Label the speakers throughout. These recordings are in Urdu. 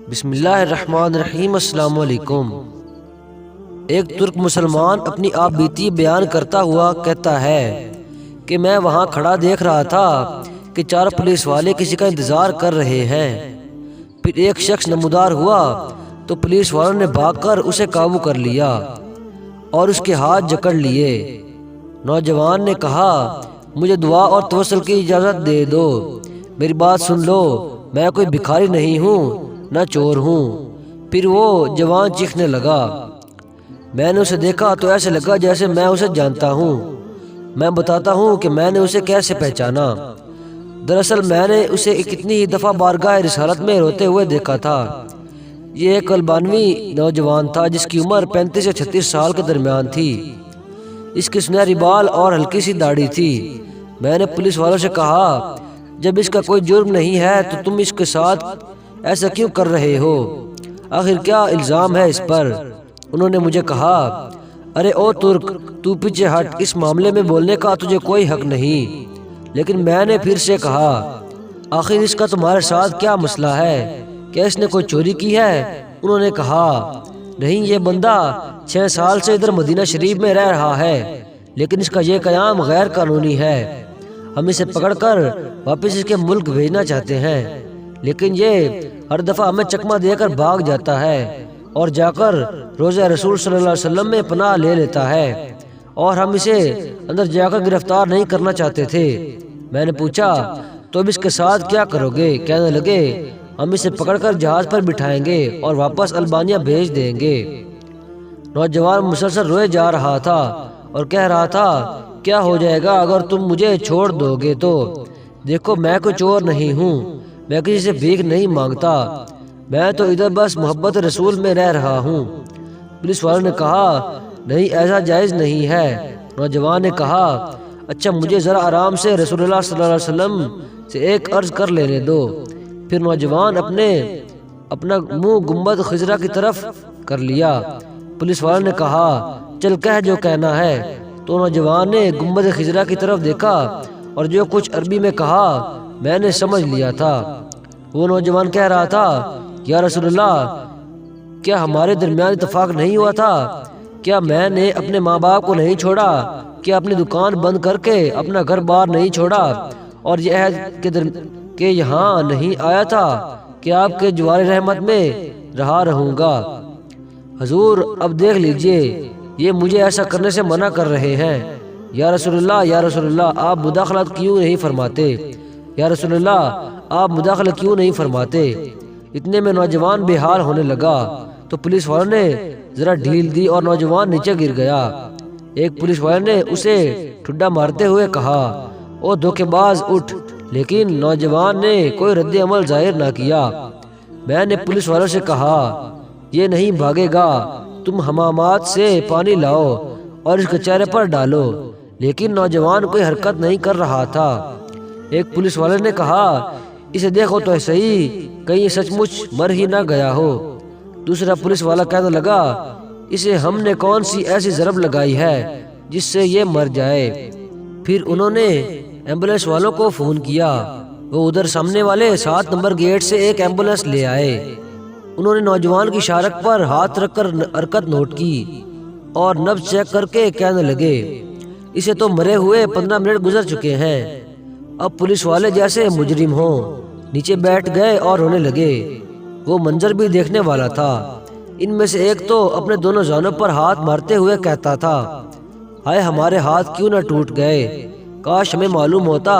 Speaker 1: بسم اللہ الرحمن الرحیم۔ السلام علیکم۔ ایک ترک مسلمان اپنی آپ بیتی بیان کرتا ہوا کہتا ہے کہ میں وہاں کھڑا دیکھ رہا تھا کہ 4 پولیس والے کسی کا انتظار کر رہے ہیں۔ پھر ایک شخص نمودار ہوا تو پولیس والوں نے بھاگ کر اسے قابو کر لیا اور اس کے ہاتھ جکڑ لیے۔ نوجوان نے کہا، مجھے دعا اور توسل کی اجازت دے دو، میری بات سن لو، میں کوئی بھکاری نہیں ہوں نہ چور ہوں۔ پھر وہ جوان چیخنے لگا۔ میں نے اسے دیکھا تو ایسے لگا جیسے میں اسے جانتا ہوں۔ میں بتاتا ہوں کہ میں نے اسے کیسے پہچانا۔ دراصل میں نے اسے کتنی ہی دفعہ بارگاہ رسالت میں روتے ہوئے دیکھا تھا۔ یہ ایک البانوی نوجوان تھا جس کی عمر 35 سے 36 سال کے درمیان تھی۔ اس کی سنہری بال اور ہلکی سی داڑھی تھی۔ میں نے پولیس والوں سے کہا، جب اس کا کوئی جرم نہیں ہے تو تم اس کے ساتھ ایسا کیوں کر رہے ہو؟ آخر کیا الزام ہے اس پر؟ انہوں نے مجھے کہا، ارے او ترک، تو پیچھے ہٹ، اس معاملے میں بولنے کا تجھے کوئی حق نہیں۔ لیکن میں نے پھر سے کہا، آخر اس کا تمہارے ساتھ کیا مسئلہ ہے؟ کیا اس نے کوئی چوری کی ہے؟ انہوں نے کہا، نہیں، یہ بندہ 6 سال سے ادھر مدینہ شریف میں رہ رہا ہے، لیکن اس کا یہ قیام غیر قانونی ہے۔ ہم اسے پکڑ کر واپس اس کے ملک بھیجنا چاہتے ہیں، لیکن یہ ہر دفعہ ہمیں چکمہ دے کر بھاگ جاتا ہے اور جا کر روضہ رسول صلی اللہ علیہ وسلم میں پناہ لے لیتا ہے، اور ہم اسے اندر جا کر گرفتار نہیں کرنا چاہتے تھے۔ میں نے پوچھا، تو اب اس کے ساتھ کیا کرو گے؟ کہنے لگے، ہم اسے پکڑ کر جہاز پر بٹھائیں گے اور واپس البانیہ بھیج دیں گے۔ نوجوان مسلسل روئے جا رہا تھا اور کہہ رہا تھا، کیا ہو جائے گا اگر تم مجھے چھوڑ دو گے تو؟ دیکھو، میں کوئی چور نہیں ہوں، میں کسی سے بھیک نہیں مانگتا، میں تو ادھر بس محبت رسول میں رہ رہا ہوں۔ پولیس والوں نے کہا، نہیں، ایسا جائز نہیں ہے۔ نوجوان نے کہا، اچھا، مجھے ذرا آرام سے رسول اللہ صلی اللہ علیہ وسلم سے ایک عرض کر لینے دو۔ پھر نوجوان اپنا منہ گنبد خضرا کی طرف کر لیا۔ پولیس والوں نے کہا، چل کہہ جو کہنا ہے۔ تو نوجوان نے گنبد خضرا کی طرف دیکھا اور جو کچھ عربی میں کہا میں نے سمجھ لیا تھا۔ وہ نوجوان کہہ رہا تھا، یا رسول اللہ، کیا ہمارے درمیان اتفاق نہیں ہوا تھا؟ کیا میں نے اپنے ماں باپ کو نہیں چھوڑا؟ کیا اپنی دکان بند کر کے اپنا گھر بار نہیں چھوڑا اور یہ عہد کہ یہاں نہیں آیا تھا کہ آپ کے جوار رحمت میں رہا رہوں گا؟ حضور، اب دیکھ لیجئے، یہ مجھے ایسا کرنے سے منع کر رہے ہیں۔ یا رسول اللہ، یا رسول اللہ، آپ مداخلت کیوں نہیں فرماتے؟ یا رسول اللہ، آپ مداخلت کیوں نہیں فرماتے؟ اتنے میں نوجوان بے حال ہونے لگا تو پولیس والوں نے ذرا ڈھیل دی اور نوجوان نیچے گر گیا۔ ایک پولیس والے نے اسے ٹھڈا مارتے ہوئے کہا، او دھوکے باز، اٹھ! لیکن نوجوان نے کوئی رد عمل ظاہر نہ کیا۔ میں نے پولیس والوں سے کہا، یہ نہیں بھاگے گا، تم حمامات سے پانی لاؤ اور اس کے چہرے پر ڈالو۔ لیکن نوجوان کوئی حرکت نہیں کر رہا تھا۔ ایک پولیس والے نے کہا، اسے دیکھو تو صحیح، کہیں سچ مچ مر ہی نہ گیا ہو۔ دوسرا پولیس والا کہنے لگا، اسے ہم نے کون سی ایسی ضرب لگائی ہے جس سے یہ مر جائے؟ پھر انہوں نے ایمبولینس والوں کو فون کیا۔ وہ ادھر سامنے والے 7 نمبر گیٹ سے ایک ایمبولینس لے آئے۔ انہوں نے نوجوان کی شارک پر ہاتھ رکھ کر حرکت نوٹ کی اور نبض چیک کر کے کہنے لگے، اسے تو مرے ہوئے 15 منٹ گزر چکے ہیں۔ اب پولیس والے جیسے مجرم ہوں نیچے بیٹھ گئے اور رونے لگے۔ وہ منظر بھی دیکھنے والا تھا۔ ان میں سے ایک تو اپنے دونوں زانوں پر ہاتھ مارتے ہوئے کہتا تھا، ہائے، ہمارے ہاتھ کیوں نہ ٹوٹ گئے، کاش ہمیں معلوم ہوتا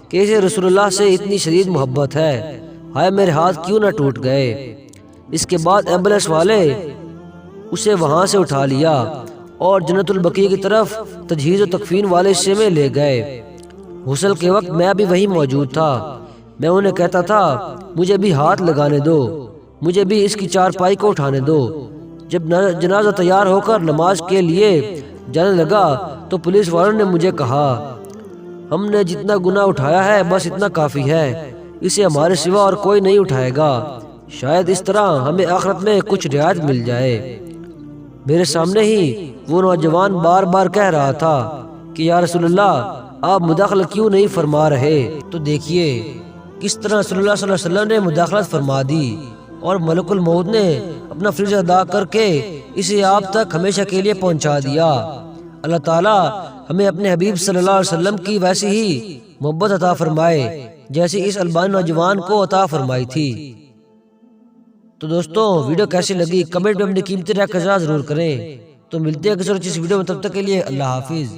Speaker 1: کہ اسے رسول اللہ سے اتنی شدید محبت ہے، ہائے میرے ہاتھ کیوں نہ ٹوٹ گئے۔ اس کے بعد ایمبولینس والے اسے وہاں سے اٹھا لیا اور جنت البقیع کی طرف تجہیز و تکفین والے حصے میں لے گئے۔ غسل کے وقت میں بھی وہیں موجود تھا۔ میں انہیں کہتا تھا، مجھے بھی ہاتھ لگانے دو، مجھے بھی اس کی چارپائی کو اٹھانے دو۔ جب جنازہ تیار ہو کر نماز کے لیے جانے لگا تو پولیس والوں نے مجھے کہا، ہم نے جتنا گناہ اٹھایا ہے بس اتنا کافی ہے، اسے ہمارے سوا اور کوئی نہیں اٹھائے گا، شاید اس طرح ہمیں آخرت میں کچھ رعایت مل جائے۔ میرے سامنے ہی وہ نوجوان بار بار کہہ رہا تھا کہ یا رسول اللہ، آپ مداخلت کیوں نہیں فرما رہے؟ تو دیکھیے کس طرح رسول اللہ صلی اللہ علیہ وسلم نے مداخلت فرما دی اور ملک الموت نے اپنا فرض ادا کر کے اسے آپ تک ہمیشہ کے لیے پہنچا دیا۔ اللہ تعالیٰ ہمیں اپنے حبیب صلی اللہ علیہ وسلم کی ویسی ہی محبت عطا فرمائے جیسی اس البانی نوجوان کو عطا فرمائی تھی۔ تو دوستوں ویڈیو کیسی لگی کمنٹ میں اپنی قیمتی رائے کا اظہار ضرور کریں۔ تو ملتے ہیں کسی اور چیز ویڈیو میں، تب تک کے لیے اللہ حافظ۔